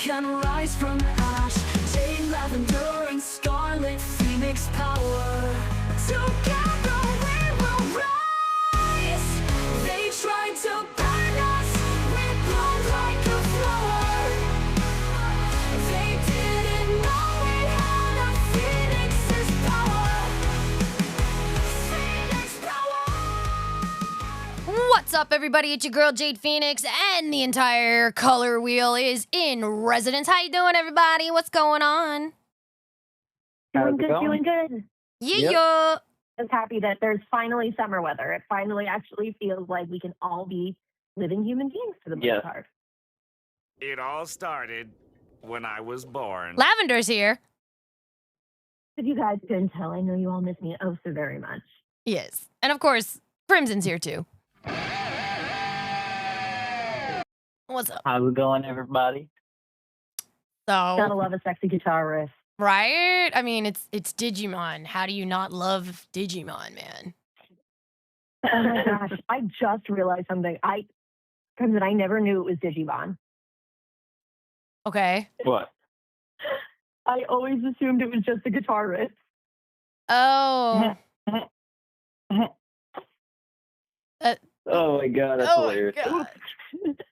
can rise from ash. Jade, Lavender, and Scarlet Phoenix power. Together we will rise. They tried to burn us, we bloom like a flower. They didn't know we had a Phoenix's power. Phoenix power. What's up, everybody? It's your girl Jade Phoenix, and the entire color wheel is in residence. How you doing, everybody? What's going on? Doing good. Yeah, Yep. yeah. I'm happy that there's finally summer weather. It finally actually feels like we can all be living human beings for the most Yes. part. It all started when I was born. Lavender's here. If you guys couldn't tell, I know you all miss me oh so very much. Yes, and of course, Crimson's here too. What's up? How's it going, everybody? Gotta So, love a sexy guitar riff. right? I mean, it's Digimon. How do you not love Digimon, man? Oh my gosh, I just realized something. Crimson, I never knew it was Digimon. Okay. What? I always assumed it was just a guitar riff. Oh. Oh my god, that's Oh my hilarious. God.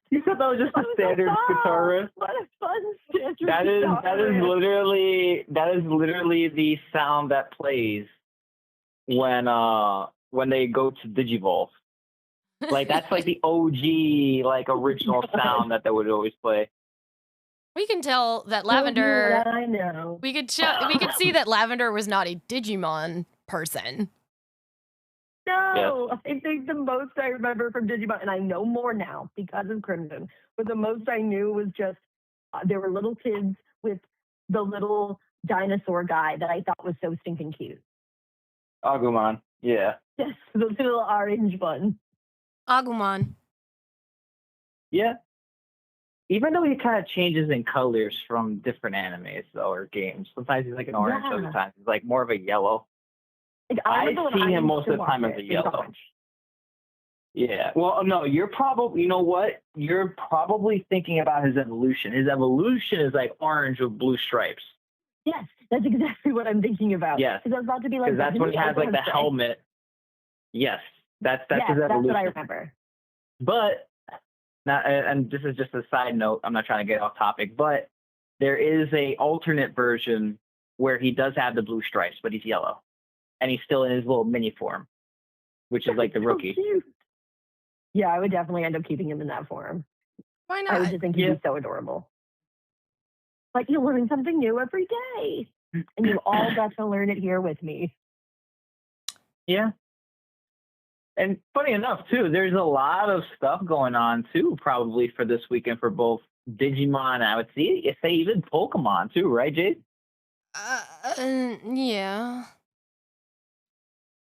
You thought that was just a I was standard like, guitar riff? What a fun standard That is guitar riff. literally the sound that plays when they go to Digivolve. Like that's like the OG like original sound that they would always play. We can tell that Tell you Lavender. what I know. We could see that Lavender was not a Digimon person. No, I think the most I remember from Digimon, and I know more now because of Crimson, but the most I knew was just there were little kids with the little dinosaur guy that I thought was so stinking cute. Agumon. Yeah. Yes, the little orange one. Agumon. Yeah. Even though he kind of changes in colors from different animes though, or games. Sometimes he's like an orange, Yeah. other times he's like more of a yellow. Like, I remember when see him used most to of the time watch as a it, it was yellow. orange. Yeah. Well, no, you're probably, you know what? You're probably thinking about his evolution. His evolution is like orange with blue stripes. Yes, that's exactly what I'm thinking about. Yes. Because I was about to be like, Because that's when he has like the helmet. Yes. That's Yes, his that's evolution. what I remember. But, now, and this is just a side note. I'm not trying to get off topic, but there is a alternate version where he does have the blue stripes, but he's yellow. And he's still in his little mini form, which is like the So rookie. cute. Yeah, I would definitely end up keeping him in that form. Why I would not? just think he'd be so adorable. Like, you learn something new every day. And you all got to learn it here with me. Yeah. And funny enough, too, there's a lot of stuff going on, too, probably for this weekend for both Digimon, I would say even Pokemon, too, right, Jade? Yeah.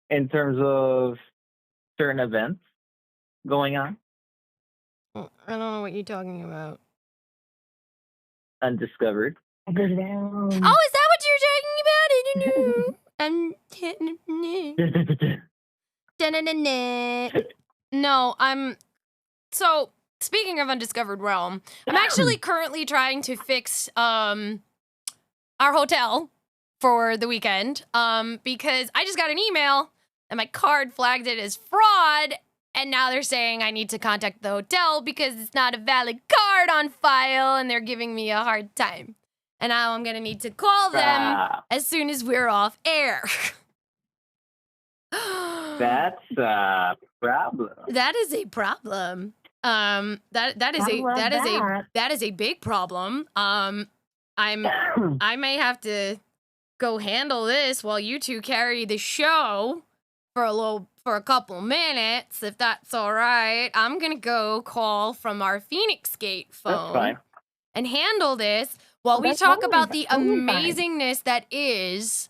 In terms of certain events going on. I don't know what you're talking about. Undiscovered. I go down. Oh, is that what you're talking about? I don't know. No, so speaking of Undiscovered Realm, I'm actually currently trying to fix our hotel for the weekend because I just got an email and my card flagged it as fraud, and now they're saying I need to contact the hotel because it's not a valid card on file and they're giving me a hard time. And now I'm going to need to call them as soon as we're off air. That's a problem. That is a problem. That is a big problem. I may have to go handle this while you two carry the show for a couple minutes, if that's all right. I'm gonna go call from our Feinics Gate phone That's fine. and handle this while we That's talk totally about the fine. amazingness that is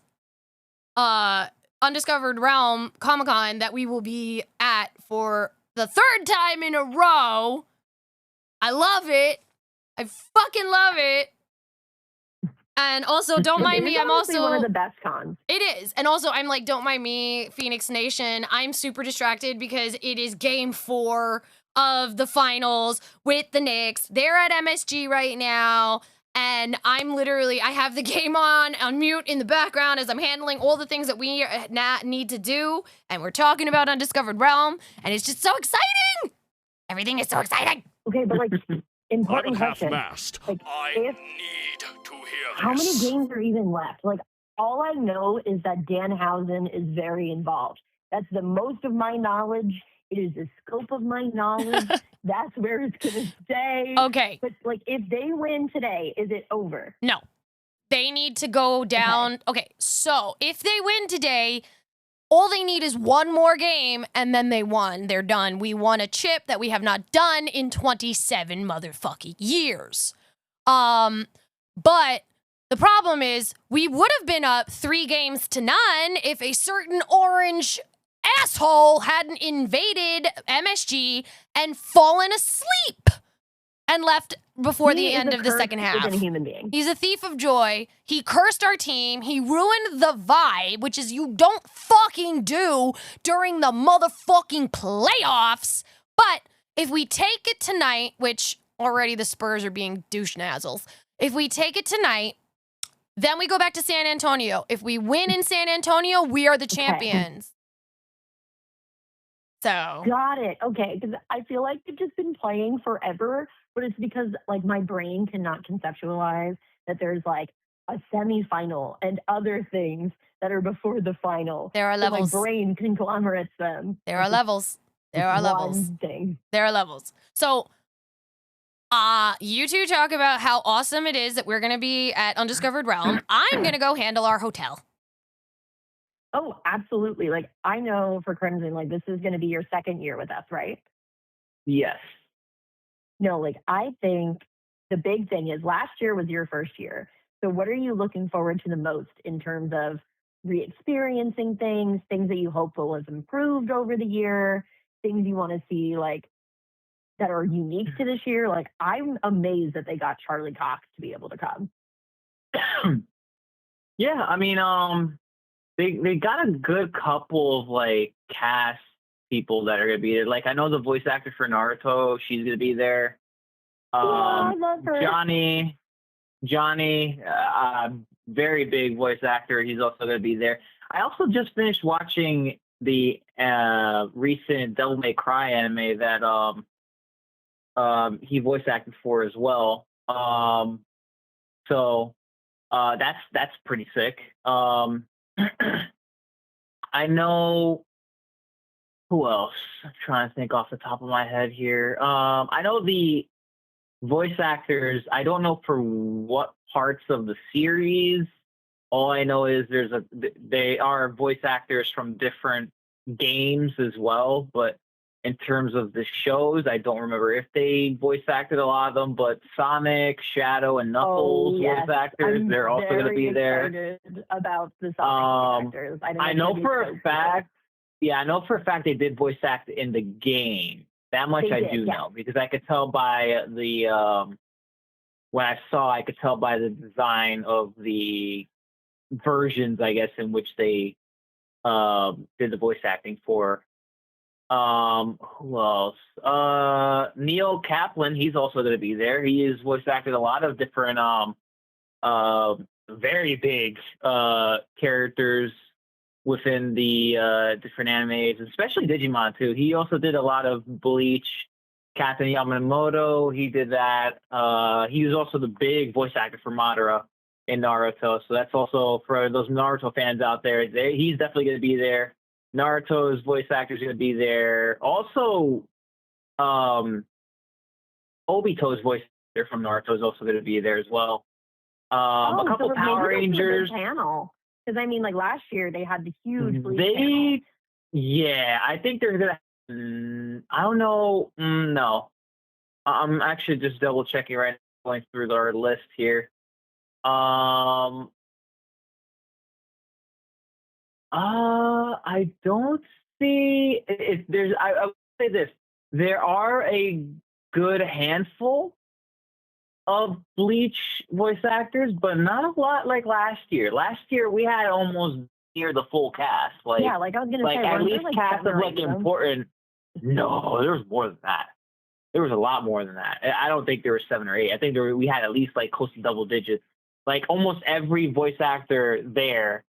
Undiscovered Realm Comic-Con that we will be at for the third time in a row. I love it. I fucking love it. And also, don't mind me, I'm honestly also... one of the best cons. It is. And also, I'm like, don't mind me, Phoenix Nation. I'm super distracted because it is game 4 of the finals with the Knicks. They're at MSG right now. and I'm literally, I have the game on mute in the background as I'm handling all the things that we need to do, and we're talking about Undiscovered Realm, and it's just so exciting! Everything is so exciting! Okay, but like, I'm important at question. half-mast. Like, I if need to hear this. how many games are even left? Like, all I know is that Danhausen is very involved. That's the most of my knowledge. It is the scope of my knowledge. That's where it's going to stay. Okay, But, like, if they win today, is it over? no. They need to go down. Okay, so if they win today, all they need is one more game, and then they won. They're done. We won a chip that we have not done in 27 motherfucking years. But the problem is we would have been up 3 games to none if a certain orange asshole hadn't invaded MSG and fallen asleep and left before the end of the second half. Within a human being. He's a thief of joy. He cursed our team. He ruined the vibe, which is you don't fucking do during the motherfucking playoffs. But if we take it tonight, which already the Spurs are being douche nazzles, if we take it tonight, then we go back to San Antonio. If we win in San Antonio, we are the champions. So. Got it. Okay, because I feel like they've just been playing forever, but it's because like my brain cannot conceptualize that there's like a semifinal and other things that are before the final. There are levels. So my brain conglomerates them. There are levels. There are levels. One thing. There are levels. So, you two talk about how awesome it is that we're going to be at Undiscovered Realm. I'm going to go handle our hotel. Oh, absolutely. Like I know for Crimson, like this is going to be your second year with us, right? Yes. No, like I think the big thing is last year was your first year. So what are you looking forward to the most in terms of re-experiencing things that you hope will have improved over the year, things you want to see like that are unique to this year? Like I'm amazed that they got Charlie Cox to be able to come. Yeah, I mean, they got a good couple of like cast people that are gonna be there. Like I know the voice actor for Naruto, she's gonna be there. I love her. Johnny, very big voice actor. He's also gonna be there. I also just finished watching the recent Devil May Cry anime that he voice acted for as well. So that's pretty sick. I know who else. I'm trying to think off the top of my head here. I know the voice actors. I don't know for what parts of the series. All I know is they are voice actors from different games as well. But in terms of the shows, I don't remember if they voice acted a lot of them. But Sonic, Shadow, and Knuckles voice actors, they're also going to be there. About the Sonic actors. I know for a fact. Yeah, I know for a fact they did voice act in the game. That much I do know because I could tell by the when I could tell by the design of the versions, I guess, in which they did the voice acting for. Who else? Neil Kaplan, he's also going to be there. He has voice acted a lot of different very big characters within the different animes, especially Digimon too. He also did a lot of Bleach, Captain Yamamoto. He did that. He was also the big voice actor for Madara in Naruto. So that's also for those Naruto fans out there. He's definitely going to be there. Naruto's voice actor is going to be there. Also, Obito's voice actor from Naruto is also going to be there as well. A couple so Power Rangers panel. Because I mean, like last year they had the huge panel. Yeah, I think they're gonna. I don't know. No, I'm actually just double checking right now, going through our list here. I don't see if there's. I would say this: there are a good handful of Bleach voice actors, but not a lot like last year. Last year we had almost near the full cast. Like I was gonna say, at least cast of like important. No, there was more than that. There was a lot more than that. I don't think there were 7 or 8. I think we had at least like close to double digits. Like almost every voice actor there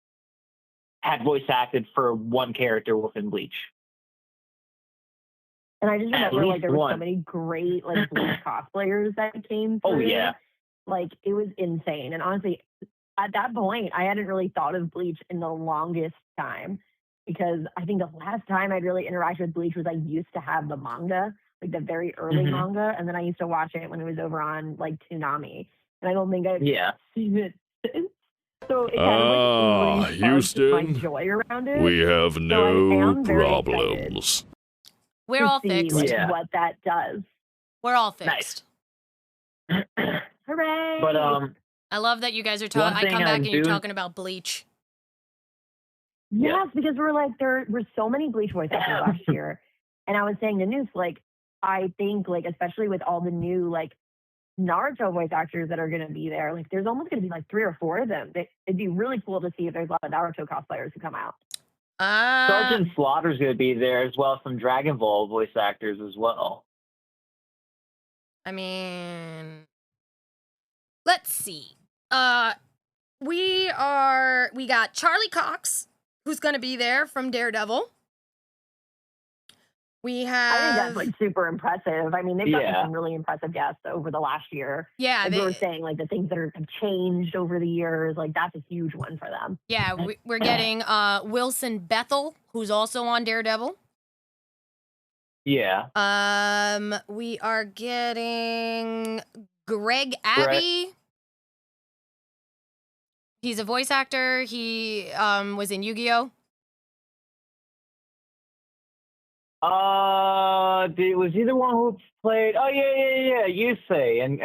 had voice acted for one character within Bleach. And I just At remember, like, least there were so one. many great, like, Bleach cosplayers that came through. Oh, yeah. Like, it was insane. And honestly, at that point, I hadn't really thought of Bleach in the longest time because I think the last time I'd really interacted with Bleach was I used to have the manga, like the very early manga, and then I used to watch it when it was over on, like, Toonami. And I don't think I've seen it since. So it kind of like really sparked my joy around it. We have So I no am very problems. We're to all see, fixed. like, Yeah. what that does. We're all fixed. Hooray! But I love that you guys are One talking. I thing come back I'm and you're doing- talking about Bleach. Yes, because we're like, there were so many Bleach voice actors last year. And I was saying to Noose, like, I think, like, especially with all the new, like, Naruto voice actors that are going to be there, like, there's almost going to be, like, 3 or 4 of them. It'd be really cool to see if there's a lot of Naruto cosplayers who come out. Sergeant Slaughter's going to be there, as well as some Dragon Ball voice actors as well. I mean, let's see. We got Charlie Cox, who's gonna be there from Daredevil. We I think have, that's, like, super impressive. I mean, they've gotten some really impressive guests over the last year. yeah, Like we were saying, like, the things that have changed over the years, like, that's a huge one for them. yeah, we're getting Wilson Bethel, who's also on Daredevil. Yeah. We are getting Greg Abbey. He's a voice actor. He was in Yu-Gi-Oh. Was he the one who played? Oh yeah. Yusei and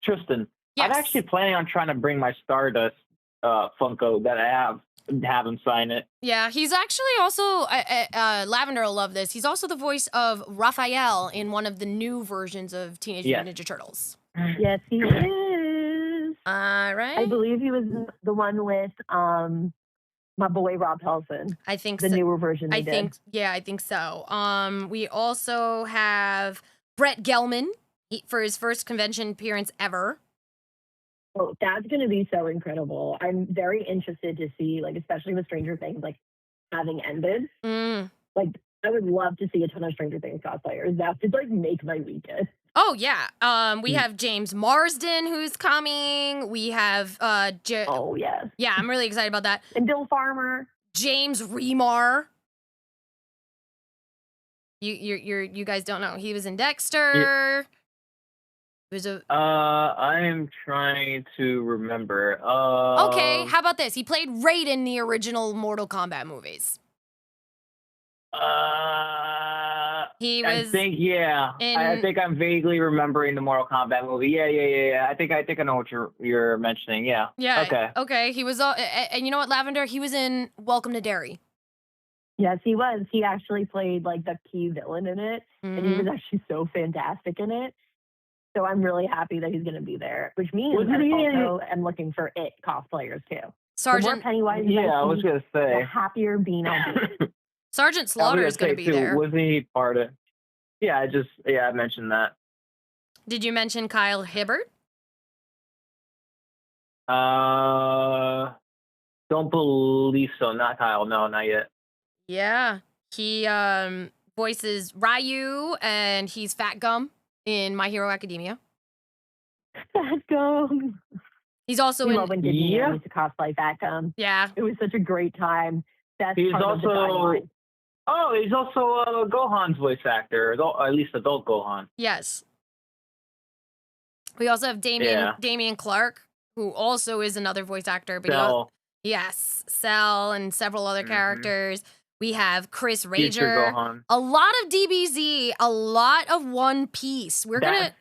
Tristan. Yes. I'm actually planning on trying to bring my Stardust Funko that I have him sign it. Yeah, he's actually also Lavender will love this. He's also the voice of Raphael in one of the new versions of Teenage Mutant Ninja Turtles. Yes, he is. All right. I believe he was the one with my boy Rob Helson. I think the so. newer version they did. I think so. We also have Brett Gelman for his first convention appearance ever. Oh, that's going to be so incredible. I'm very interested to see, like, especially with Stranger Things, like, having ended. Like, I would love to see a ton of Stranger Things cosplayers. That would, like, make my weekend. Oh, yeah. We have James Marsden who's coming. We have oh, yes. Yeah, I'm really excited about that. And Bill Farmer. James Remar. You guys don't know. He was in Dexter. He was a I am trying to remember. Okay, how about this? He played Raiden in the original Mortal Kombat movies. He was. I think I think I'm vaguely remembering the Mortal Kombat movie. Yeah. I think I know what you're mentioning. Yeah. Yeah. Okay. He was. And you know what, Lavender? He was in Welcome to Derry. Yes, he was. He actually played, like, the key villain in it, and he was actually so fantastic in it. So I'm really happy that he's going to be there, which means I also am looking for it cosplayers too. Sergeant the more Pennywise. I was going to say. The happier Bean I'll be. Sergeant Slaughter is going to be there. Wasn't he part of? Yeah, I mentioned that. Did you mention Kyle Hibbert? Don't believe so. Not Kyle. No, not yet. Yeah, he voices Ryu, and he's Fat Gum in My Hero Academia. Fat Gum. He's also in. Love when Disney used to cosplay Fat Gum. Yeah, it was such a great time. He's also. Oh, he's also Gohan's voice actor, at least adult Gohan. Yes. We also have Damian Clark, who also is another voice actor. But Cell. Yes, Cell and several other characters. We have Chris Future Rager, Gohan. a lot of DBZ, a lot of One Piece. We're gonna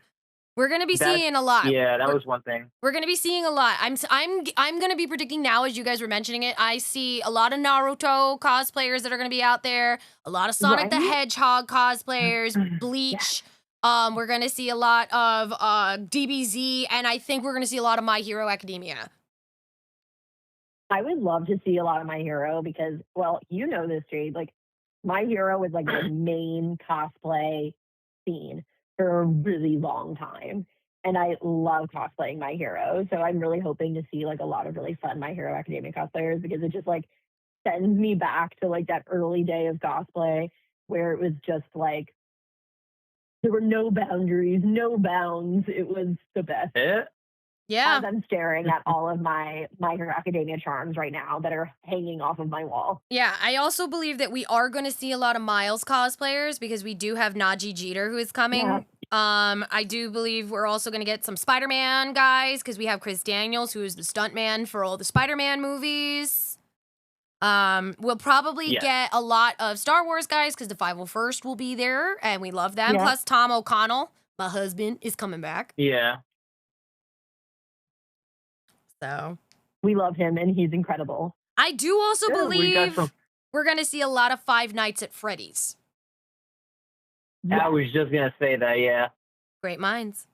be seeing a lot. Yeah, that was one thing. We're gonna be seeing a lot. I'm gonna be predicting now, as you guys were mentioning it. I see a lot of Naruto cosplayers that are gonna be out there. A lot of Sonic the Hedgehog cosplayers. Bleach. We're gonna see a lot of DBZ, and I think we're gonna see a lot of My Hero Academia. I would love to see a lot of My Hero because, well, you know this, Jade. Like, My Hero is like the main cosplay scene. for a really long time. And I love cosplaying My Hero. So I'm really hoping to see like a lot of really fun My Hero Academia cosplayers because it just like sends me back to like that early day of cosplay where it was just like there were no boundaries, no bounds. It was the best. Yeah. As I'm staring at all of my My Hero Academia charms right now that are hanging off of my wall. Yeah, I also believe that we are going to see a lot of Miles cosplayers because we do have Najee Jeter who is coming. Yeah. I do believe we're also going to get some Spider-Man guys because we have Chris Daniels who is the stuntman for all the Spider-Man movies. We'll probably get a lot of Star Wars guys because the 501st will be there and we love them. Yeah. Plus Tom O'Connell, my husband, is coming back. Yeah. So We love him and he's incredible. I do also Yeah, we got believe some- we're going to see a lot of Five Nights at Freddy's. I was just gonna say that, yeah. Great minds.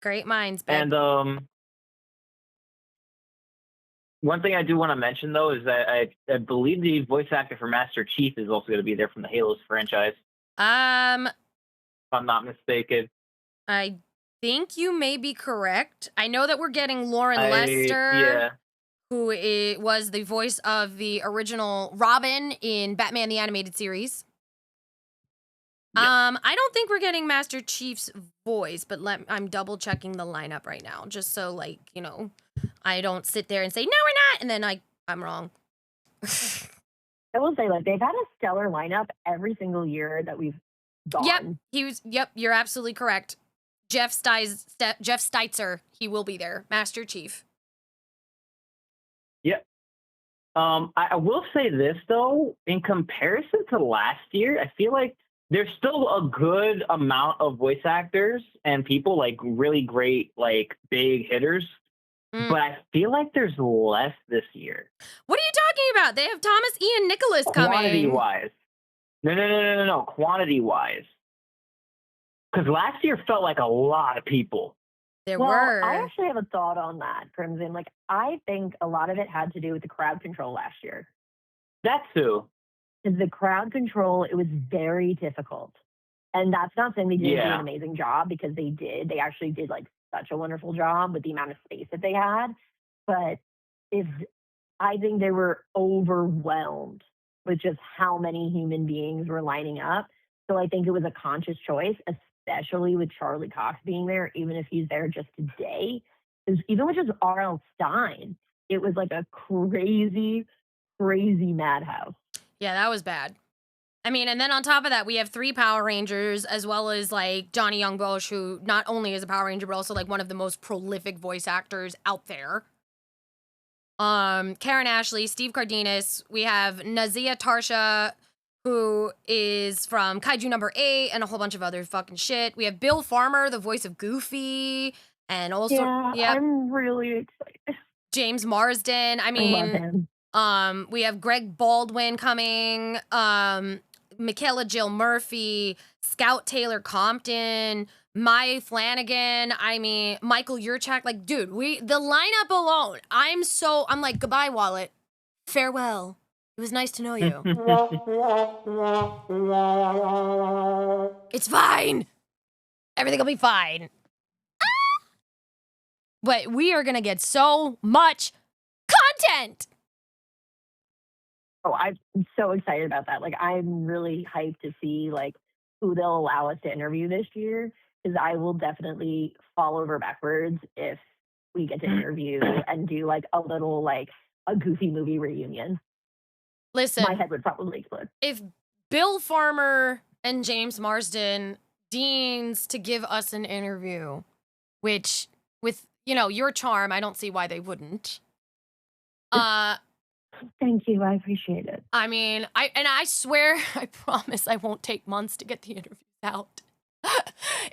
Great minds, babe. And one thing I do want to mention though is that I believe the voice actor for Master Chief is also going to be there from the Halos franchise, if I'm not mistaken. I think you may be correct. I know that we're getting Lauren Lester, Yeah. who was the voice of the original Robin in Batman the Animated Series. Yeah. I don't think we're getting Master Chief's voice, but I'm double checking the lineup right now, just so like, you know, I don't sit there and say, no, we're not, and then I'm wrong. I will say, like, they've had a stellar lineup every single year that we've gone. Yep, you're absolutely correct. Jeff Steitzer, he will be there. Master Chief. Yep. I will say this though, in comparison to last year, I feel like there's still a good amount of voice actors and people like really great, like big hitters. But I feel like there's less this year. What are you talking about? They have Thomas Ian Nicholas coming. Quantity-wise. No. Quantity-wise. Because last year felt like a lot of people. There Well, were. I actually have a thought on that, Crimson. Like, I think a lot of it had to do with the crowd control last year. That too. Because the crowd control, it was very difficult. And that's not saying they didn't do an amazing job, because they did. They actually did, like, such a wonderful job with the amount of space that they had. But I think they were overwhelmed with just how many human beings were lining up. So I think it was a conscious choice, especially with Charlie Cox being there, even if he's there just today. Because even with just R.L. Stine, it was like a crazy, crazy madhouse. Yeah, that was bad. I mean, and then on top of that, we have 3 Power Rangers, as well as, like, Johnny Young Bosch, who not only is a Power Ranger, but also, like, one of the most prolific voice actors out there. Karen Ashley, Steve Cardenas. We have Nazia Tarsha, who is from Kaiju number 8, and a whole bunch of other fucking shit. We have Bill Farmer, the voice of Goofy, and also, I'm really excited. James Marsden. I mean, I love him. We have Greg Baldwin coming, Michaela Jill Murphy, Scout Taylor Compton, Maya Flanagan, I mean, Michael Yurchak. Like, dude, the lineup alone, I'm like, goodbye, Wallet. Farewell. It was nice to know you. It's fine. Everything will be fine. But we are going to get so much content. Oh, I'm so excited about that. Like, I'm really hyped to see, like, who they'll allow us to interview this year, because I will definitely fall over backwards if we get to interview and do, like, a little, like, a Goofy movie reunion. Listen. My head would probably explode. If Bill Farmer and James Marsden deigns to give us an interview, which, with, you know, your charm, I don't see why they wouldn't. Thank you. I appreciate it. I mean, I swear, I promise I won't take months to get the interviews out.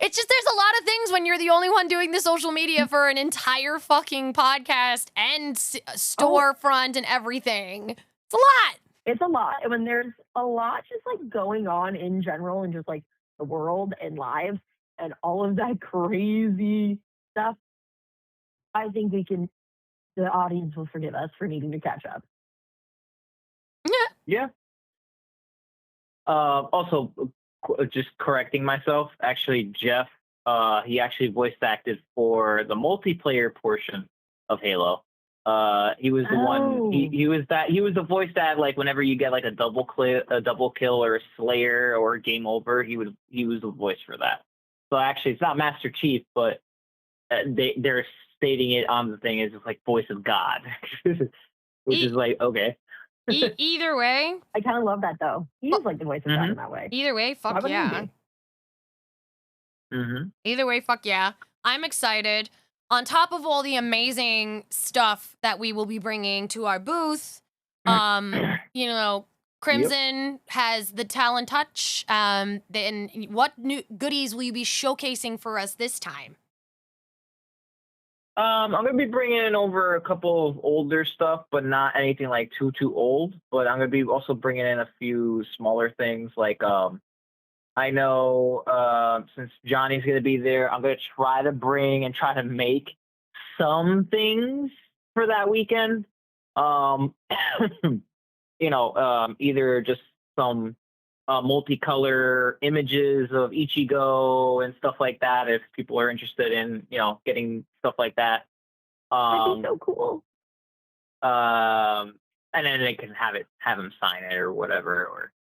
It's just, there's a lot of things when you're the only one doing the social media for an entire fucking podcast and storefront and everything. It's a lot. It's a lot. And when there's a lot just, like, going on in general and just, like, the world and lives and all of that crazy stuff, I think the audience will forgive us for needing to catch up. Yeah. Also, just correcting myself. Actually, Jeff, he actually voice acted for the multiplayer portion of Halo. He was the one. He was the voice that, like, whenever you get like a double kill or a Slayer or a game over, he was the voice for that. So actually, it's not Master Chief, but they're stating it on the thing as like voice of God, which is like okay. Either way, I kind of love that though. He is like the voice of God in that way. Either way, Why fuck wouldn't he yeah. Mm-hmm. Either way, fuck yeah. I'm excited. On top of all the amazing stuff that we will be bringing to our booth, you know, Crimson has the talent touch. Then what new goodies will you be showcasing for us this time? I'm gonna be bringing in over a couple of older stuff, but not anything like too old. But I'm gonna be also bringing in a few smaller things. Like I know since Johnny's gonna be there, I'm gonna try to make some things for that weekend. Either just some multicolor images of Ichigo and stuff like that. If people are interested in, getting stuff like that, That'd be so cool. and then they can have him sign it or whatever, or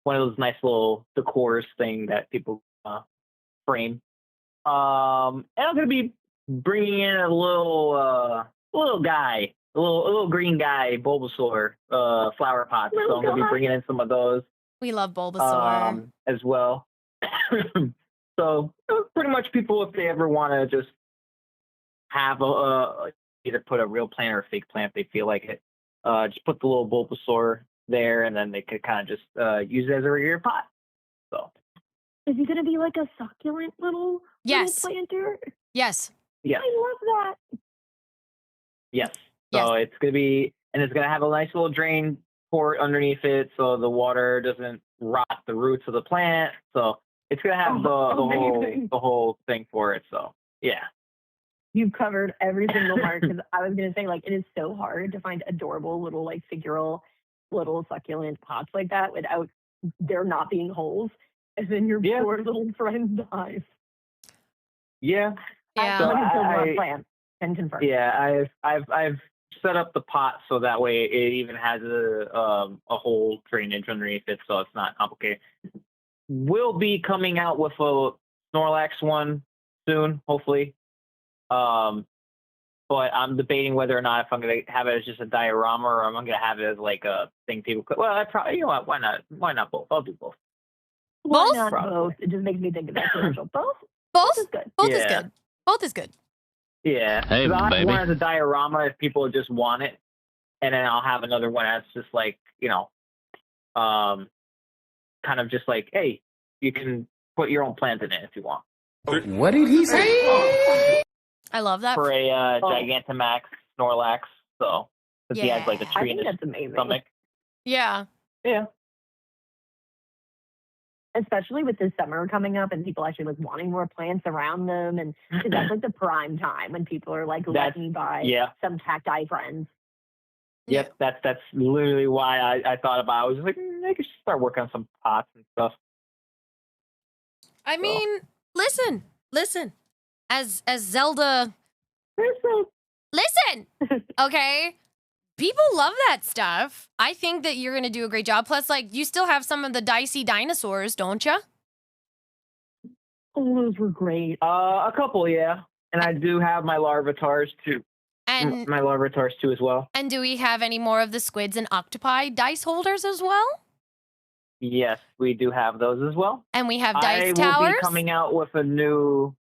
one of those nice little decors thing that people frame. And I'm gonna be bringing in a little guy. A little green guy, Bulbasaur, flower pots. So I'm gonna be bringing in some of those. We love Bulbasaur as well. So pretty much people, if they ever want to just have either put a real plant or a fake plant, if they feel like it, just put the little Bulbasaur there, and then they could kind of just use it as a regular pot. So is he gonna be like a succulent little planter? Yes. Yes. I love that. Yes. So it's going to be, and it's going to have a nice little drain port underneath it so the water doesn't rot the roots of the plant. So it's going to have the whole thing for it. So, yeah. You've covered every single part, because I was going to say, like, it is so hard to find adorable little, like, figural little succulent pots like that without there not being holes. And then your poor little friend dies. Yeah. Yeah. So plant can confirm. Yeah, I've set up the pot so that way it even has a whole drainage underneath it, so it's not complicated. We'll be coming out with a Snorlax one soon, hopefully. But I'm debating whether or not if I'm gonna have it as just a diorama or I'm gonna have it as like a thing people could. Well, I probably, why not? Why not both? I'll do both. Why not both? It just makes me think of that commercial. Both is good. Both is good. Both is good. Yeah. Hey, I'll have baby. one as a diorama if people just want it, and then I'll have another one that's just like, kind of just like, hey, you can put your own plant in it if you want. What did he say? I love that. For a Gigantamax Snorlax, so because he has like a tree in his stomach. Yeah. Yeah. Especially with this summer coming up and people actually like wanting more plants around them, and cause that's like the prime time when people are like, let me buy some cacti friends. Yep, that's literally why I thought about it. I was just like, I could start working on some pots and stuff. I mean, listen. As Zelda, listen. Okay, people love that stuff. I think that you're gonna do a great job. Plus, like, you still have some of the dicey dinosaurs, don't you? Oh, those were great. A couple, yeah, and I do have my Larvatars too. And my Larvatars too as well. And do we have any more of the squids and octopi dice holders as well? Yes, we do have those as well. And we have dice I towers. will be coming out with a new.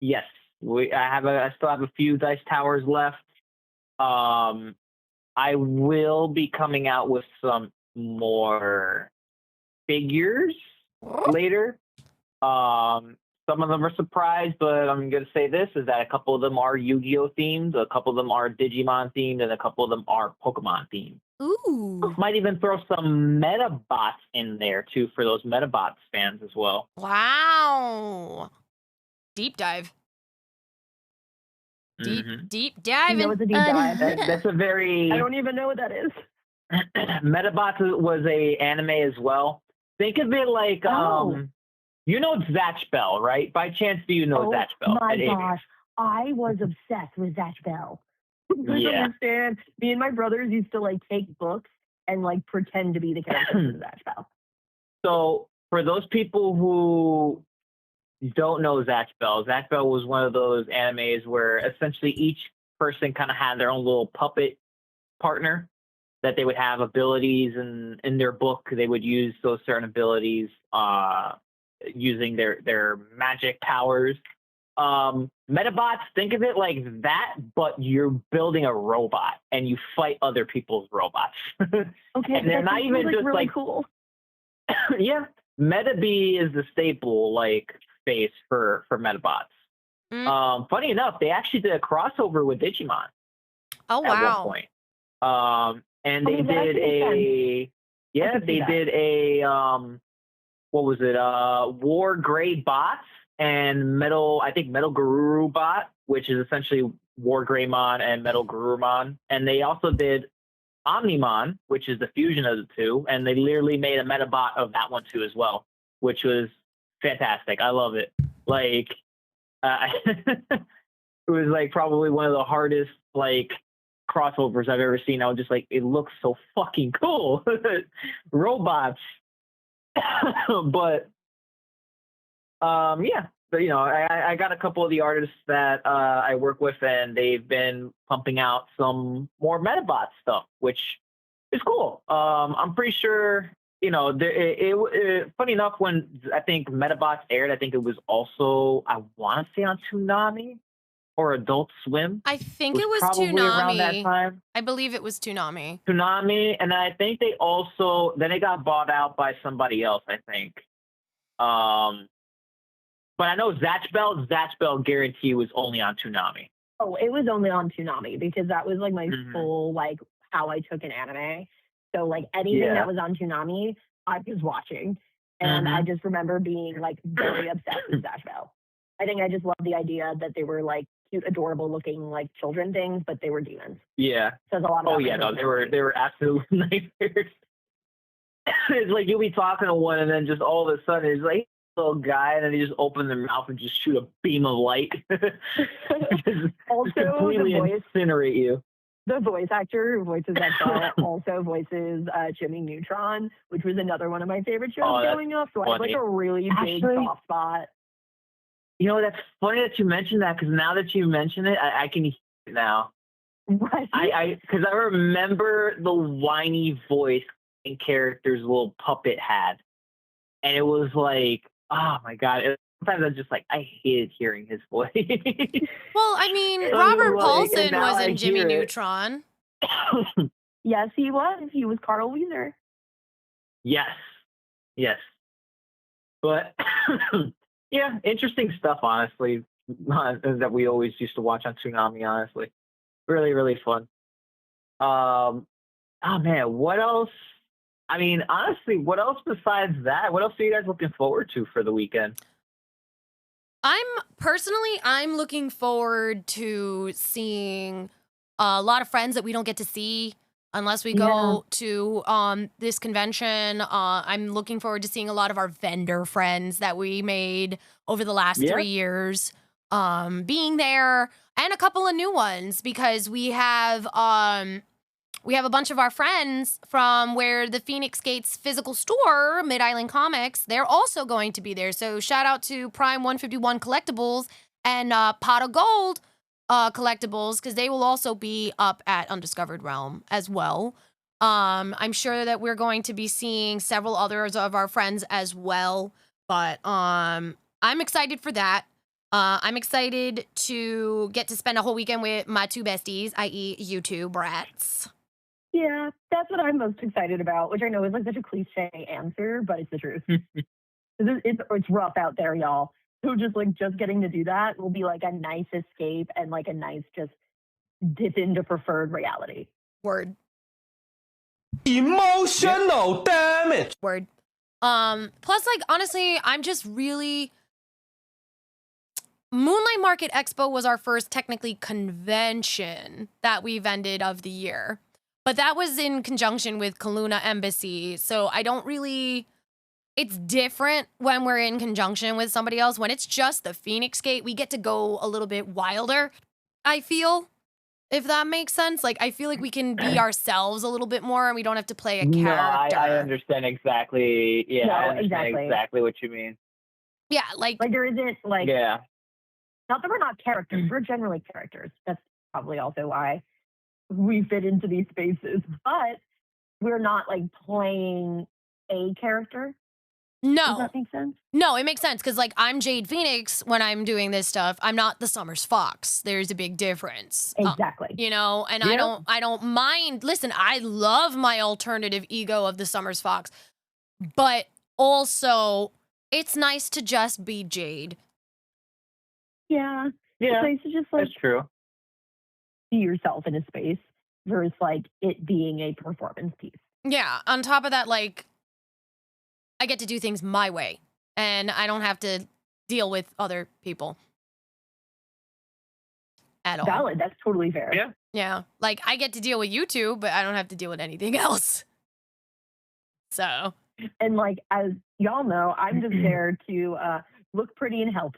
Yes, I still have a few dice towers left. I will be coming out with some more figures later. Some of them are surprised, but I'm going to say this, is that a couple of them are Yu-Gi-Oh! Themed, a couple of them are Digimon themed, and a couple of them are Pokemon themed. Ooh. Might even throw some Metabots in there, too, for those Metabots fans as well. Wow. Deep dive. Deep diving. You know, it's a deep dive. That's a very... I don't even know what that is. Metabots was a anime as well. Think of it like you know Zatch Bell, right? By chance, do you know Zatch Bell? Oh my gosh, I was obsessed with Zatch Bell. You guys understand? Me and my brothers used to like take books and like pretend to be the characters of Zatch Bell. So for those people who don't know Zatch Bell was one of those animes where essentially each person kind of had their own little puppet partner that they would have abilities, and in their book they would use those certain abilities using their magic powers. Metabots, think of it like that, but you're building a robot and you fight other people's robots. Okay, and they're not even just really like cool. Yeah, Metabee is the staple like face for Metabots. Funny enough, they actually did a crossover with Digimon. Oh, at wow. one point. And they did a what was it? War Grey Bots and Metal Guru Bot, which is essentially War Greymon and Metal Gurumon. And they also did Omnimon, which is the fusion of the two, and they literally made a Metabot of that one too as well, which was fantastic. I love it. Like, it was like probably one of the hardest like crossovers I've ever seen. I was just like, it looks so fucking cool. Robots. But yeah. But, you know, I got a couple of the artists that I work with, and they've been pumping out some more Metabot stuff, which is cool. I'm pretty sure, you know, funny enough, when I think Metabots aired, I think it was also, I want to say on Toonami or Adult Swim. I think it was probably Toonami. around that time. I believe it was Toonami. Toonami, and I think they also, then it got bought out by somebody else, I think. But I know Zatch Bell guarantee was only on Toonami. Oh, it was only on Toonami because that was like my full, like, how I took an anime. So, like, anything that was on Toonami, I was watching. And I just remember being, like, very obsessed with Zatch Bell. I think I just loved the idea that they were, like, cute, adorable looking, like, children things, but they were demons. Yeah. Says a lot about they were absolute nightmares. It's like you'll be talking to one, and then just all of a sudden, it's like, little guy, and then he just open their mouth and just shoot a beam of light. Also, completely incinerate you. The voice actor who voices that Bell also voices Jimmy Neutron, which was another one of my favorite shows growing up. So I have like a really big soft spot. You know, that's funny that you mentioned that, because now that you mention it, I can hear it now. What? Because I remember the whiny voice and character's little puppet had, and it was like, oh my god! Sometimes I'm just like, I hated hearing his voice. Well, I mean, Robert Paulson was in Jimmy Neutron. Yes, he was. He was Carl Weezer. Yes. But yeah, interesting stuff. Honestly, that we always used to watch on Toonami. Honestly, really, really fun. Oh man, what else? I mean, honestly, what else besides that? What else are you guys looking forward to for the weekend? I'm looking forward to seeing a lot of friends that we don't get to see unless we go to this convention. I'm looking forward to seeing a lot of our vendor friends that we made over the last 3 years being there, and a couple of new ones, because we have a bunch of our friends from where the Feinics Gate's physical store, Mid-Island Comics, they're also going to be there. So shout out to Prime 151 Collectibles and Pot of Gold Collectibles, because they will also be up at Undiscovered Realm as well. I'm sure that we're going to be seeing several others of our friends as well, but I'm excited for that. I'm excited to get to spend a whole weekend with my two besties, i.e. you two brats. Yeah, that's what I'm most excited about, which I know is like such a cliche answer, but it's the truth. It's rough out there, y'all. So just getting to do that will be like a nice escape and like a nice just dip into preferred reality. Word. Emotional damage. Word. Plus, like, honestly, I'm just really... Moonlight Market Expo was our first technically convention that we've ended of the year. But that was in conjunction with Kaluna Embassy, so I don't really... It's different when we're in conjunction with somebody else. When it's just the Feinics Gate, we get to go a little bit wilder, I feel, if that makes sense. Like, I feel like we can be ourselves a little bit more, and we don't have to play a character. No, I understand exactly. Yeah, No, I understand exactly. exactly what you mean. Yeah, like there isn't, like, Yeah. not that we're not characters. We're generally characters. That's probably also why we fit into these spaces. But we're not, like, playing a character. Does no. that make sense? No, it makes sense because, like, I'm Jade Feinics when I'm doing this stuff. I'm not the Summers Fox. There's a big difference. Exactly. You know, and Yeah. I don't mind. Listen, I love my alternative ego of the Summers Fox, but also it's nice to just be Jade. Yeah. Yeah, It's nice to just, like, that's true. be yourself in a space versus, like, it being a performance piece. Yeah. On top of that, like, I get to do things my way, and I don't have to deal with other people at all. Valid. That's totally fair. Yeah. Yeah. Like, I get to deal with you two, but I don't have to deal with anything else. So, And, like, as y'all know, I'm just there to look pretty and help.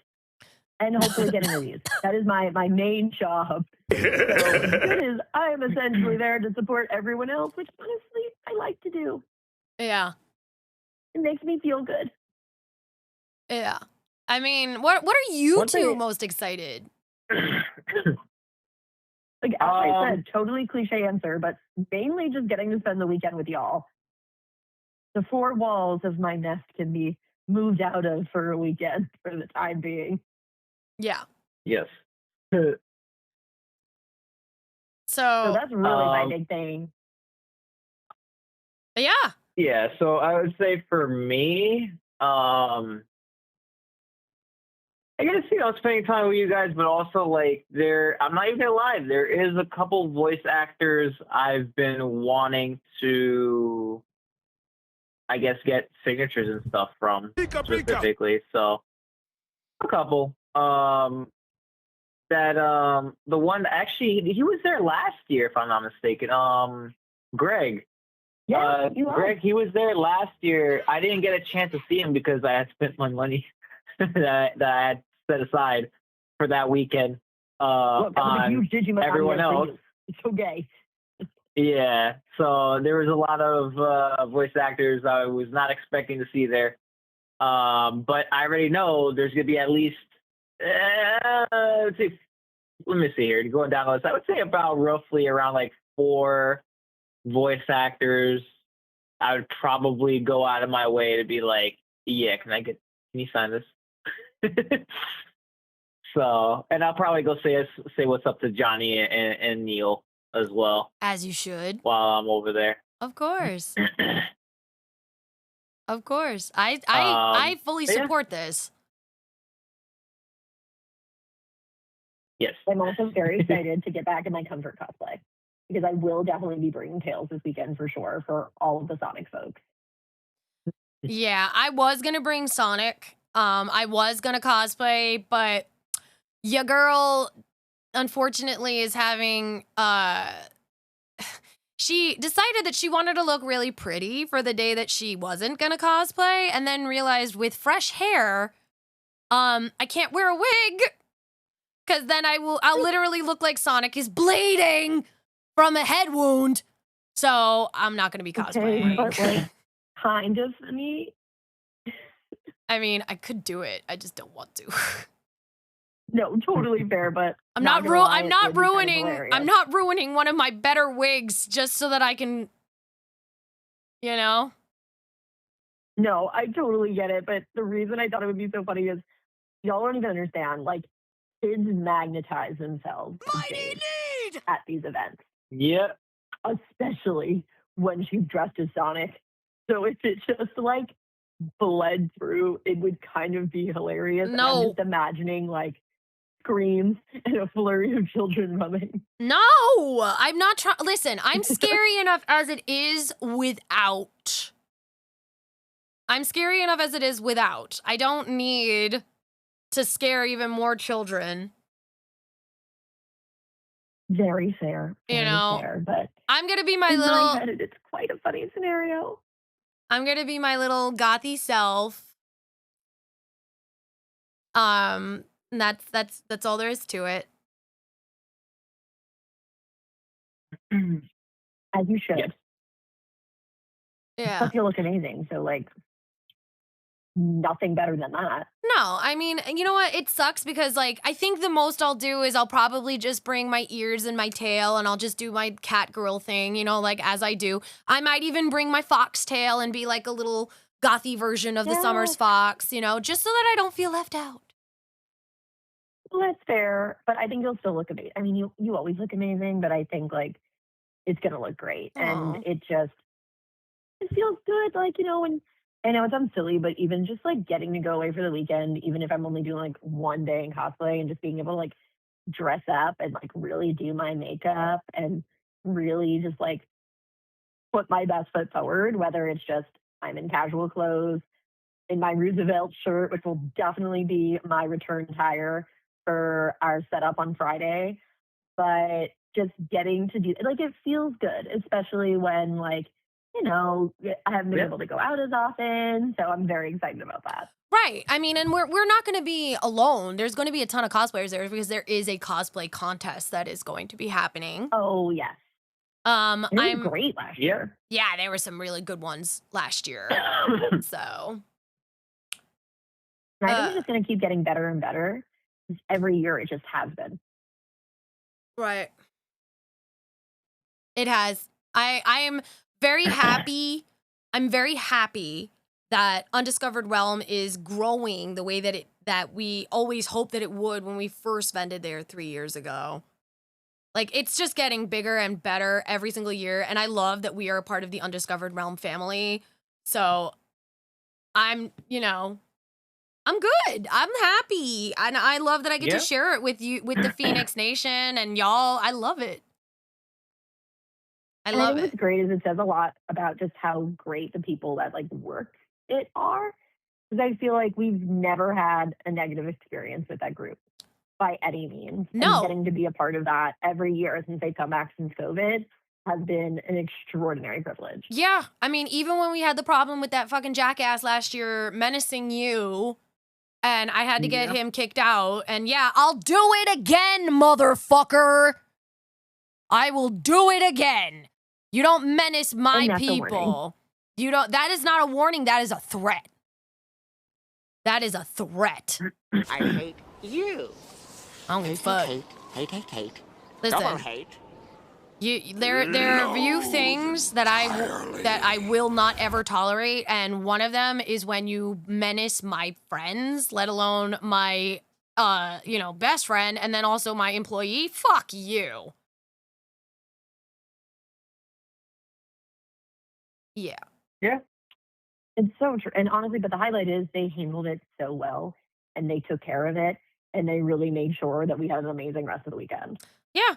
And hopefully get interviews. That is my main job. So as good as I am essentially there to support everyone else, which honestly I like to do. yeah. It makes me feel good. Yeah. I mean, what are you One two thing- most excited? Like, as I said, totally cliche answer, but mainly just getting to spend the weekend with y'all. The four walls of my nest can be moved out of for a weekend for the time being. Yeah. Yes. So So, that's really my Um, big thing. yeah. Yeah, so I would say for me, I guess, spending time with you guys, but also, like, I'm not even gonna lie, there is a couple voice actors I've been wanting to, I guess, get signatures and stuff from specifically. So a couple. The one, actually, he was there last year, if I'm not mistaken. Greg. Yeah, you are. Greg, he was there last year. I didn't get a chance to see him because I had spent my money that I had set aside for that weekend Look, I'm a on huge Digimon everyone fan for else. you. It's okay. Yeah, so there was a lot of voice actors I was not expecting to see there. But I already know there's going to be at least, let's see, let me see here, going down the list, I would say about roughly around like 4 voice actors. I would probably go out of my way to be like, yeah, can you sign this? So, and I'll probably go say what's up to Johnny and Neil as well As you should. while I'm over there. Of course. Of course. I fully yeah. support this. Yes. I'm also very excited to get back in my comfort cosplay because I will definitely be bringing tails this weekend for sure for all of the Sonic folks. Yeah, I was gonna bring Sonic. I was gonna cosplay, but your girl unfortunately is having she decided that she wanted to look really pretty for the day that she wasn't gonna cosplay, and then realized with fresh hair, I can't wear a wig. Cause then I'll literally look like Sonic is bleeding from a head wound. So I'm not gonna be cosplaying. Okay, but like kind of funny. I mean, I could do it. I just don't want to. No, totally fair, but I'm not not gonna lie, I'm it not would be kind of ruining hilarious. I'm not ruining one of my better wigs just so that I can, you know? No, I totally get it, but the reason I thought it would be so funny is y'all don't even understand. Like, kids magnetize themselves to Jade at these events, Yep. especially when she's dressed as Sonic. So if it just like bled through, it would kind of be hilarious. And No. I'm just imagining like screams and a flurry of children running. No, I'm not trying. Listen, I'm scary enough as it is without. I'm scary enough as it is without. I don't need to scare even more children. Very fair. You Very know, fair, but I'm gonna be my In little. my head, it's quite a funny scenario. I'm gonna be my little gothy self. That's all there is to it. As you should. Yeah. Yeah. Plus, you look amazing. So, like, nothing better than that. No, I mean, you know what? It sucks because, like, I think the most I'll do is I'll probably just bring my ears and my tail and I'll just do my cat girl thing, you know, like as I do. I might even bring my fox tail and be like a little gothy version of the Summer's Yes. fox, you know, just so that I don't feel left out. Well, that's fair, but I think you'll still look amazing. I mean, you always look amazing, but I think, like, it's going to look great. Aw. And it feels good. Like, you know, and I know it sounds silly, but even just like getting to go away for the weekend, even if I'm only doing like one day in cosplay and just being able to like dress up and like really do my makeup and really just like put my best foot forward, whether it's just I'm in casual clothes, in my Roosevelt shirt, which will definitely be my return attire for our setup on Friday. But just getting to do like it feels good, especially when like, you know, I haven't been Yeah. able to go out as often. So I'm very excited about that. Right. I mean, and we're not going to be alone. There's going to be a ton of cosplayers there because there is a cosplay contest that is going to be happening. Oh yes. It was I'm great last year. yeah, there were some really good ones last year. So And I think it's just gonna keep getting better and better. Every year it just has been. right. It has. I am very happy. I'm very happy that Undiscovered Realm is growing the way that we always hoped that it would when we first vended there 3 years ago. Like, it's just getting bigger and better every single year, and I love that we are a part of the Undiscovered Realm family. So I'm, you know, I'm good. I'm happy. And I love that I get Yeah. to share it with you, with the Phoenix Nation and y'all. I love it. I And I love think it. what's great is it says a lot about just how great the people that like work it are. Because I feel like we've never had a negative experience with that group by any means. No. And getting to be a part of that every year since they've come back since COVID has been an extraordinary privilege. Yeah. I mean, even when we had the problem with that fucking jackass last year menacing you, and I had to get Yep. him kicked out, and yeah, I'll do it again, motherfucker. I will do it again. You don't menace my And that's a warning. people. You don't. That is not a warning. That is a threat. That is a threat. I hate you. I don't give a fuck. Hate. Listen, Double hate. there are a few things that I will not ever tolerate, and one of them is when you menace my friends, let alone my best friend, and then also my employee. Fuck you. Yeah. Yeah. It's so true. And honestly, but the highlight is they handled it so well and they took care of it and they really made sure that we had an amazing rest of the weekend. Yeah.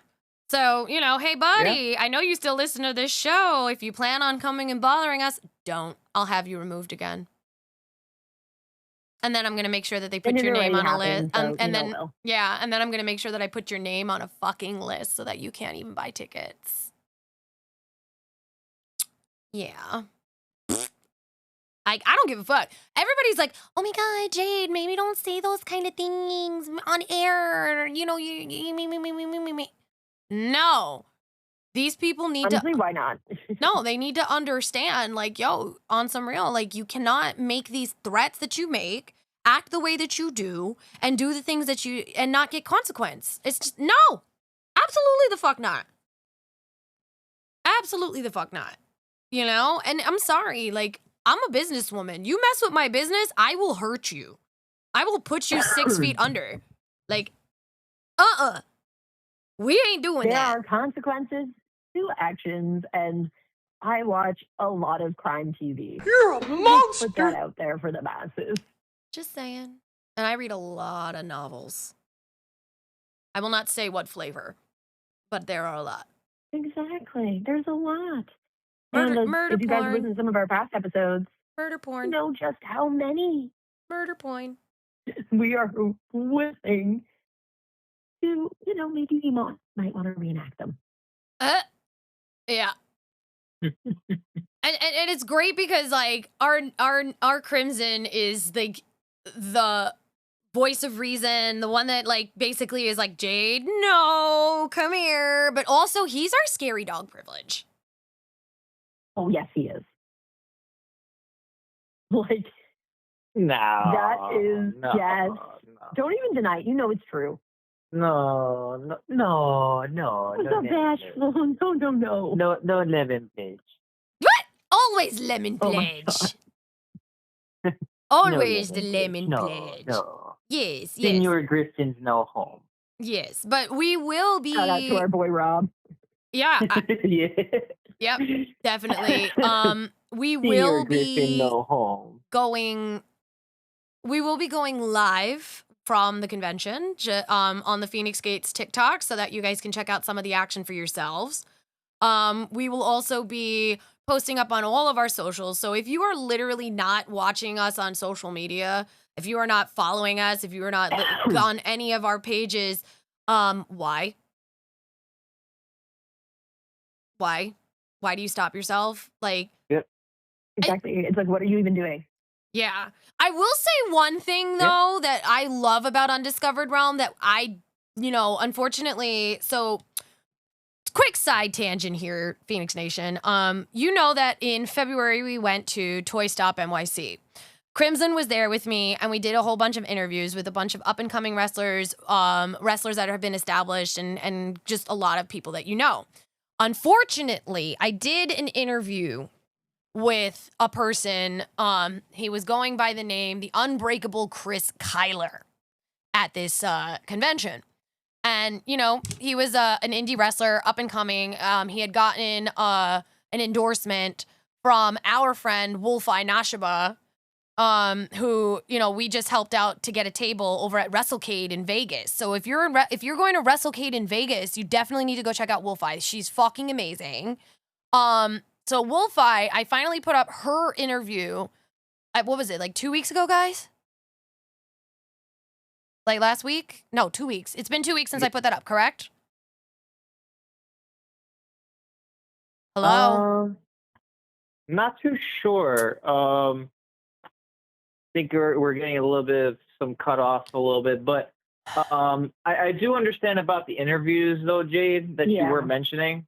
So, hey, buddy, I know you still listen to this show. If you plan on coming and bothering us, don't. I'll have you removed again. And then I'm going to make sure that they put And it your name on already a list. happened, so And you know then, well. yeah, and then I'm going to make sure that I put your name on a fucking list so that you can't even buy tickets. Yeah. I don't give a fuck. Everybody's like, oh my God, Jade, maybe don't say those kind of things on air. You me. No. These people need Honestly, why not? no, they need to understand, like, yo, on some real, like, you cannot make these threats that you make, act the way that you do, and do the things that you, and not get consequence. It's just, no. Absolutely the fuck not. Absolutely the fuck not. And I'm sorry, like, I'm a businesswoman. You mess with my business, I will hurt you. I will put you 6 feet under. Like, we ain't doing There that. are consequences to actions, and I watch a lot of crime TV. You're a Put monster! that out there for the masses. Just saying. And I read a lot of novels. I will not say what flavor, but there are a lot. Exactly. There's a lot. Murder, And murder if you guys porn. listen to some of our past episodes, Murder you porn. know just how many Murder porn. we are willing to, maybe we might want to reenact them. Yeah. And it's great because like our Crimson is like the voice of reason, the one that like basically is like, Jade, no, come here. But also he's our scary dog privilege. Oh yes, he is. Like No. that is no, yes. No. Don't even deny it. You know it's true. No. I'm so bashful. No. No lemon page. What? Always lemon Oh my pledge. Always No the lemon no, pledge. No. Yes, yes. Senior Griffin's no home. Yes, but we will be. Shout out to our boy Rob. Yeah. Yeah. Yep. Definitely. We Senior will Griffin be no home. going. We will be going live from the convention on the Feinics Gate's TikTok so that you guys can check out some of the action for yourselves. We will also be posting up on all of our socials. So if you are literally not watching us on social media, if you are not following us, if you are not on any of our pages, why? Why? Why do you stop yourself? Like, Exactly. It's like, what are you even doing? yeah. I will say one thing though that I love about Undiscovered Realm that unfortunately, so quick side tangent here, Phoenix Nation. You know that in February we went to Toy Stop NYC. Crimson was there with me, and we did a whole bunch of interviews with a bunch of up-and-coming wrestlers, wrestlers that have been established, and just a lot of people that you know. Unfortunately, I did an interview with a person. He was going by the name The Unbreakable Chris Kyler at this convention. And, he was an indie wrestler, up and coming. He had gotten an endorsement from our friend Wolfeye Nashaba, who, we just helped out to get a table over at WrestleCade in Vegas. So if you're going to WrestleCade in Vegas, you definitely need to go check out Wolfeye. She's fucking amazing. So Wolfeye, I finally put up her interview what was it, like 2 weeks ago, guys? Like last week? No, 2 weeks. It's been 2 weeks since I put that up, correct? Hello? Not too sure. I think we're getting a little bit of some cut off a little bit, but I do understand about the interviews though, Jade, that you were mentioning.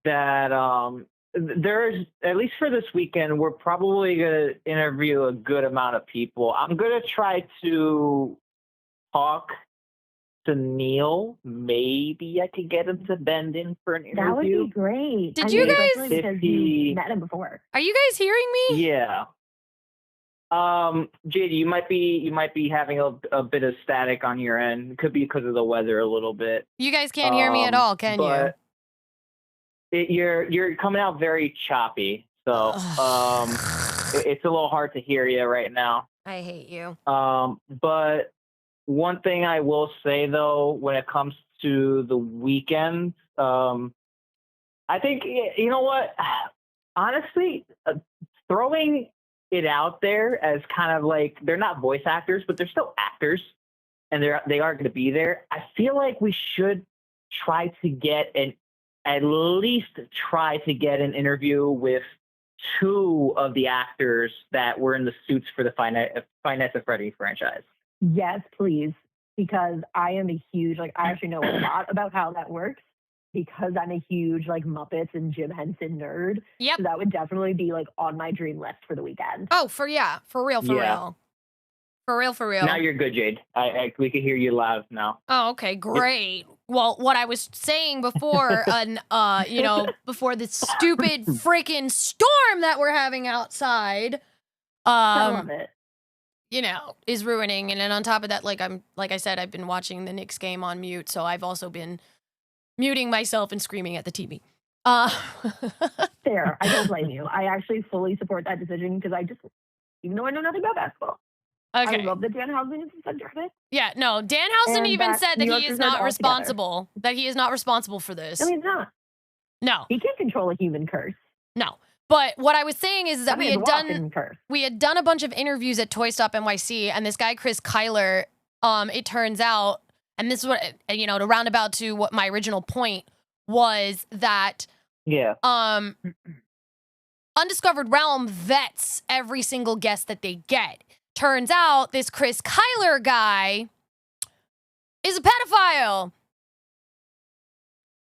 That there's, at least for this weekend, we're probably going to interview a good amount of people. I'm going to try to talk to Neil. Maybe I could get him to bend in for an interview. That would be great. Did you guys? Because you met him before. Are you guys hearing me? Yeah. Jade, you might be having a bit of static on your end. It could be because of the weather a little bit. You guys can't hear me at all, can you? You're coming out very choppy, so it's a little hard to hear you right now. I hate you. But one thing I will say though, when it comes to the weekend, I think, you know what? Honestly, throwing it out there as kind of like, they're not voice actors, but they're still actors, and they are going to be there. I feel like we should try to at least try to get an interview with two of the actors that were in the suits for the Five Nights at Freddy franchise. Yes, please. Because I am a huge, I actually know a lot about how that works because I'm a huge, Muppets and Jim Henson nerd. Yep. So that would definitely be, on my dream list for the weekend. Oh, for real. For real. Now you're good, Jade. We can hear you loud now. Oh, okay, great. Well, what I was saying before, before the stupid freaking storm that we're having outside, I love it. Is ruining. And then on top of that, like I said, I've been watching the Knicks game on mute, so I've also been muting myself and screaming at the TV. Fair. I don't blame you. I actually fully support that decision because even though I know nothing about basketball, okay. I love that Danhausen is the center of it. Yeah, no, Danhausen even said that he is not responsible. That he is not responsible for this. No, he's not. No. He can't control a human curse. No. But what I was saying is that we had done a bunch of interviews at Toy Stop NYC, and this guy Chris Kyler, it turns out, and this is what to roundabout to what my original point was that Yeah. Undiscovered Realm vets every single guest that they get. Turns out this Chris Kyler guy is a pedophile.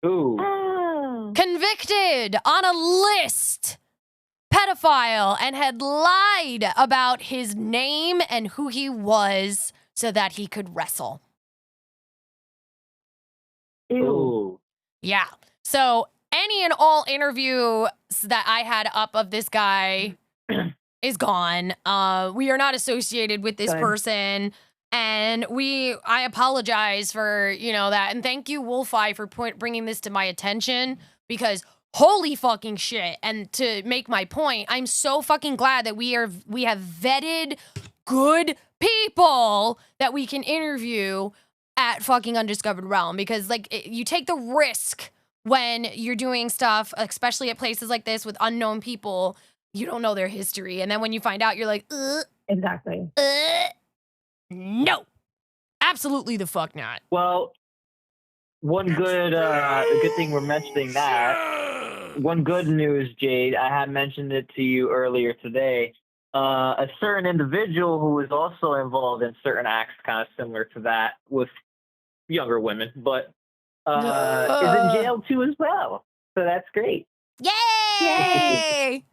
Ooh. Oh. Convicted on a list. Pedophile, and had lied about his name and who he was so that he could wrestle. Ew. Ooh. Yeah. So any and all interviews that I had up of this guy is gone. We are not associated with this Good. person. And I apologize for, that. And thank you, Wolfeye, for bringing this to my attention, because holy fucking shit. And to make my point, I'm so fucking glad that we have vetted good people that we can interview at fucking Undiscovered Realm, because you take the risk when you're doing stuff, especially at places like this with unknown people. You don't know their history, and then when you find out, you're like, Exactly. no, absolutely the fuck not. Well, one good thing we're mentioning that. One good news, Jade. I had mentioned it to you earlier today. A certain individual who is also involved in certain acts kind of similar to that with younger women, but is in jail too as well. So that's great. Yay!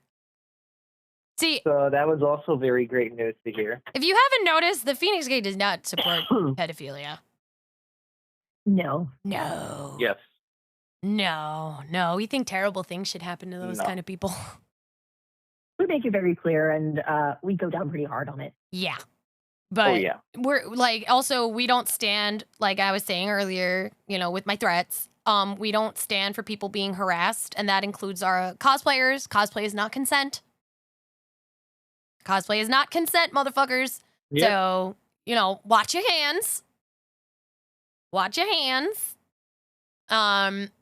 See, So that was also very great news to hear. if you haven't noticed, the Feinics Gate does not support pedophilia. No. No. Yes. No. We think terrible things should happen to those No. kind of people. We make it very clear, and we go down pretty hard on it. Yeah. But Oh yeah. we're also, we don't stand, like I was saying earlier, with my threats. We don't stand for people being harassed, and that includes our cosplayers. Cosplay is not consent. Cosplay is not consent, motherfuckers. Yep. So, watch your hands. Watch your hands.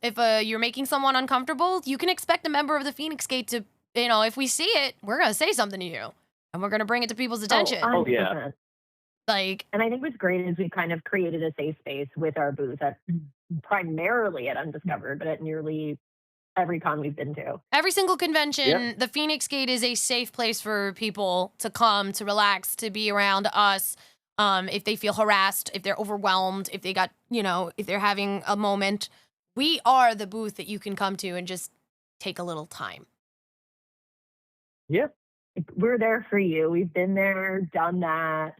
If you're making someone uncomfortable, you can expect a member of the Feinics Gate to, if we see it, we're going to say something to you. And we're going to bring it to people's attention. Oh, yeah. 100%. And I think what's great is we've kind of created a safe space with our booth primarily at Undiscovered, but at nearly every con we've been to. every single convention, the Feinics Gate is a safe place for people to come, to relax, to be around us. If they feel harassed, if they're overwhelmed, if they got, if they're having a moment, we are the booth that you can come to and just take a little time. Yep. We're there for you. We've been there, done that.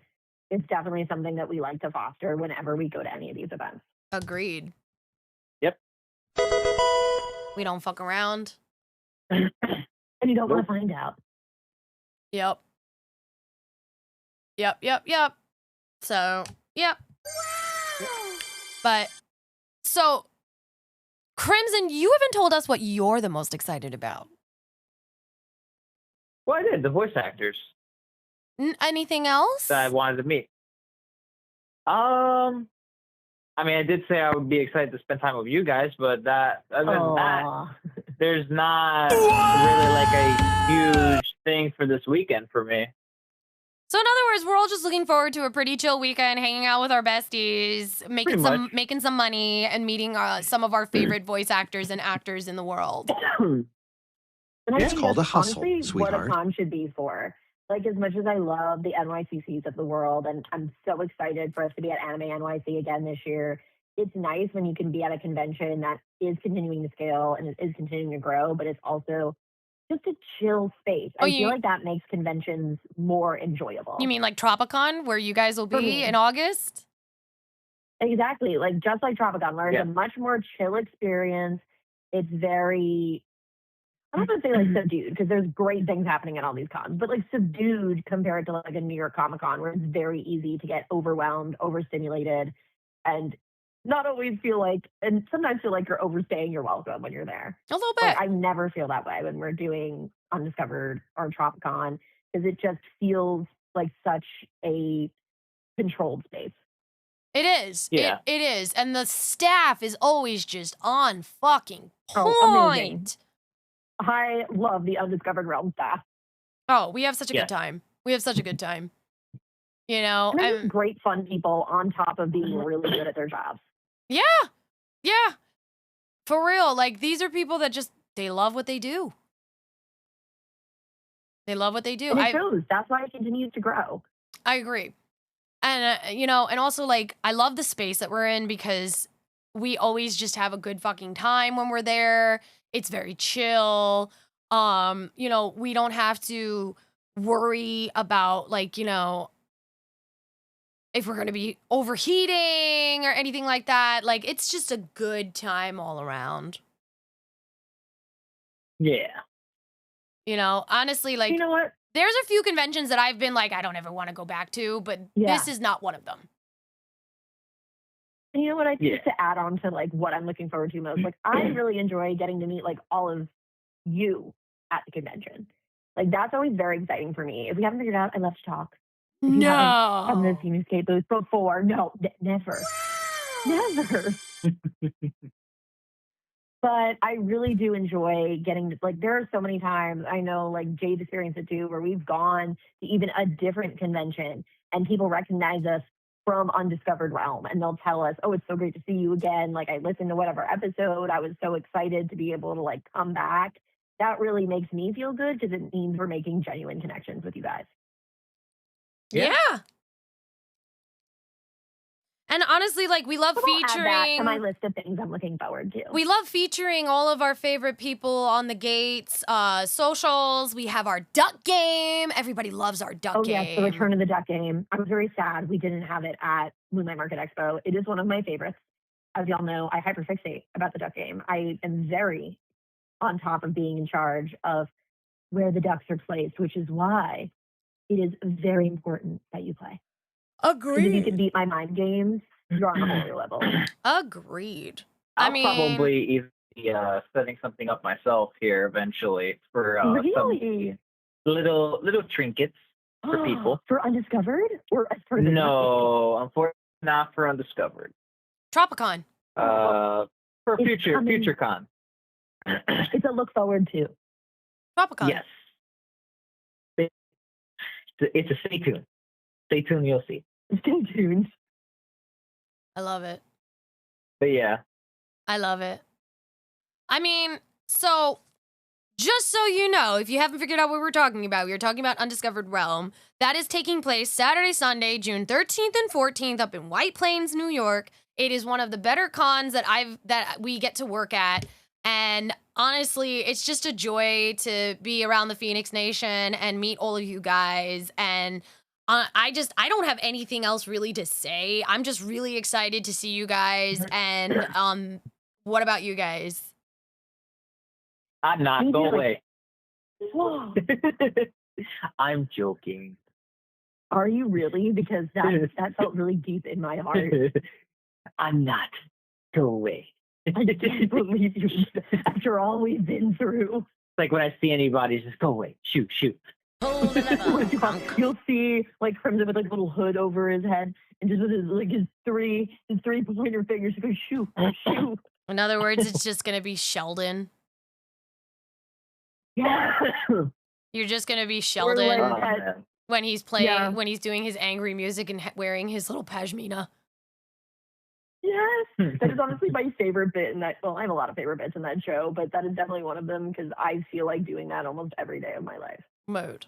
It's definitely something that we like to foster whenever we go to any of these events. Agreed. Yep. We don't fuck around. And you don't want Nope. to find out. Yep. So, yep. But, so, Crimson, you haven't told us what you're the most excited about. Well, I did. The voice actors Anything else? that I wanted to meet. I mean, I did say I would be excited to spend time with you guys, but other than that, Aw. there's not really like a huge thing for this weekend for me. So in other words, we're all just looking forward to a pretty chill weekend, hanging out with our besties, making some money, and meeting some of our favorite voice actors and actors in the world. And I It's think called that's a hustle, honestly sweetheart. what a con should be for. Like, as much as I love the NYCCs of the world, and I'm so excited for us to be at Anime NYC again this year, it's nice when you can be at a convention that is continuing to scale and is continuing to grow, but it's also just a chill space. I feel like that makes conventions more enjoyable. You mean like Tropicon, where you guys will For be me. in August? Exactly. Like, just like Tropicon, where it's a much more chill experience. It's very, I don't want to say like subdued, because there's great things happening at all these cons, but like subdued compared to like a New York Comic Con, where it's very easy to get overwhelmed, overstimulated, and not always feel like, and sometimes feel like you're overstaying your welcome when you're there. A little bit. Like, I never feel that way when we're doing Undiscovered or Tropicon, because it just feels like such a controlled space. It is. Yeah. It is. And the staff is always just on fucking point. Oh, amazing. I love the Undiscovered Realm staff. Oh, we have such a Yeah. good time. We have such a good time. You know, And they're just great, fun people on top of being really good at their jobs. yeah. For real, like these are people that just they love what they do. They love what they do. And it shows. That's why it continues to grow. I agree. And you know, and also like I love the space that we're in because we always just have a good fucking time when we're there. It's very chill. You know, we don't have to worry about like, you know, if we're going to be overheating or anything like that. Like it's just a good time all around. Yeah. You know, honestly, like You know what? there's a few conventions that I've been like I don't ever want to go back to, but this is not one of them. And you know what? I think just to add on to like what I'm looking forward to most, like I really enjoy getting to meet like all of you at the convention. Like that's always very exciting for me. If we haven't figured it out, I love to talk. If you haven't come to the Feinics Gate booth before, no, never. Never. But I really do enjoy getting to, like, there are so many times I know, like, Jade experienced it too, where we've gone to even a different convention and people recognize us from Undiscovered Realm and they'll tell us, oh, it's so great to see you again. Like, I listened to whatever episode. I was so excited to be able to, like, come back. That really makes me feel good because it means we're making genuine connections with you guys. Yeah. And honestly, like we love featuring. I'll add that to my list of things I'm looking forward to. We love featuring all of our favorite people on the gates, socials. We have our duck game. Everybody loves our duck game. Oh yes, the return of the duck game. I was very sad we didn't have it at Moonlight Market Expo. It is one of my favorites. As y'all know, I hyperfixate about the duck game. I am very on top of being in charge of where the ducks are placed, which is why it is very important that you play. Agreed. If you can beat my mind games, you're on a whole other level. Agreed. I'll probably even be setting something up myself here eventually for really? some little trinkets for people. For Undiscovered? Or as part of the No, unfortunately not for Undiscovered. Tropicon. For future con. It's a look forward to. Tropicon. Yes. It's a stay tuned. Stay tuned, you'll see. Stay tuned. I love it. But yeah. I love it. I mean, so just so you know, if you haven't figured out what we're talking about, we were talking about Undiscovered Realm. That is taking place Saturday, Sunday, June 13th and 14th up in White Plains, New York. It is one of the better cons that we get to work at. And honestly, it's just a joy to be around the Feinics Nation and meet all of you guys. And I don't have anything else really to say. I'm just really excited to see you guys. And what about you guys? I'm not. Go away. Whoa. I'm joking. Are you really? Because that felt really deep in my heart. I'm not. Go away. I can't believe you. After all we've been through. Like when I see anybody, just go away. Shoot. Hold the lever. You'll see like Crimson with like a little hood over his head and just with his three pointer fingers go shoot. In other words, it's just gonna be Sheldon. Yeah. You're just gonna be Sheldon when he's playing when he's doing his angry music and wearing his little pashmina. Yes, that is honestly my favorite bit in that. Well, I have a lot of favorite bits in that show, but that is definitely one of them because I feel like doing that almost every day of my life. Mood.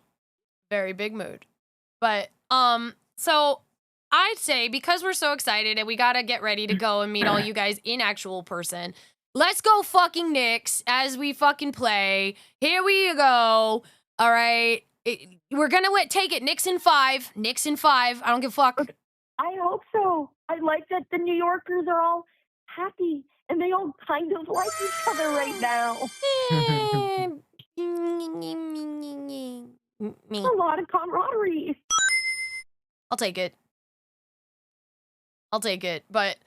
Very big mood. But so I'd say because we're so excited and we gotta get ready to go and meet all you guys in actual person, let's go fucking Nyx as we fucking play. Here we go. All right. We're gonna take it Nyx in 5. Nyx in 5. I don't give a fuck. Okay. I hope so. I like that the New Yorkers are all happy and they all kind of like each other right now. Me. A lot of camaraderie. I'll take it. But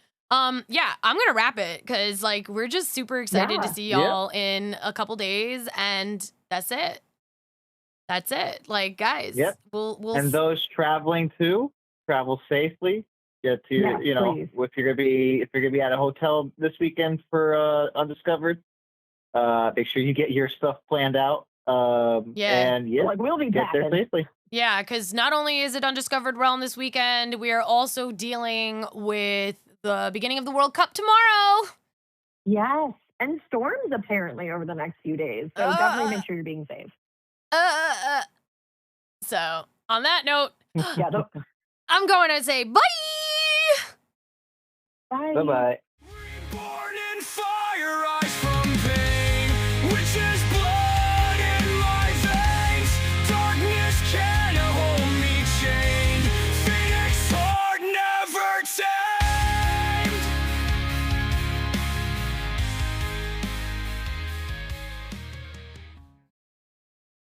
yeah, I'm gonna wrap it because like we're just super excited to see y'all in a couple days, and that's it. Like guys, we'll and those traveling too, travel safely. Get to please. If you're gonna be at a hotel this weekend for Undiscovered, make sure you get your stuff planned out. And like we'll be get there safely. Yeah, because not only is it Undiscovered Realm this weekend, we are also dealing with the beginning of the World Cup tomorrow. Yes, and storms apparently over the next few days. So definitely make sure you're being safe. So on that note, Yeah. I'm going to say bye. Bye. Bye-bye.